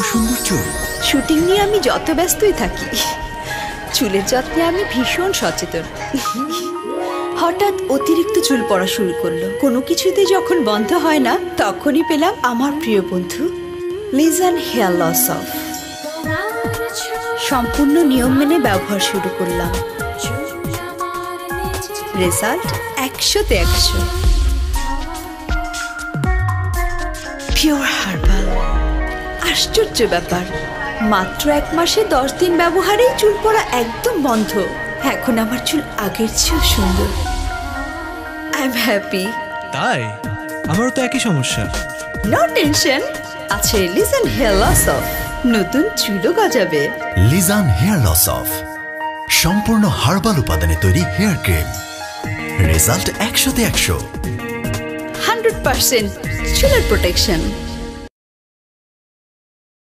সুন্দর চুল। শুটিং নিয়ে আমি যত ব্যস্তই থাকি, চুলের যত্নে আমি ভীষণ সচেতন। হঠাৎ অতিরিক্ত চুল পড়া শুরু করলো। কোনো কিছুতে যখন বন্ধ হয় না, তখনই পেলাম আমার প্রিয় বন্ধু লিজান হেয়ার লস অফ। সম্পূর্ণ নিয়ম মেনে ব্যবহার শুরু করলাম। রেজাল্ট 100-তে 100। Pure herbal. আশ্চর্য ব্যাপার, মাত্র 1 মাসে 10 দিন ব্যবহারেই চুল পড়া একদম বন্ধ। এখন আমার চুল আগের চেয়েও সুন্দর। I am happy. তাই আমারও তো একই সমস্যা। নো টেনশন, আছে লিজান হেয়ার লস অফ। নতুন চুলও গজাবে। লিজান হেয়ার লস অফ সম্পূর্ণ হার্বাল উপাদানে তৈরি হেয়ার ক্রিম। রেজাল্ট 100-তে 100। 100% চুলের প্রোটেকশন।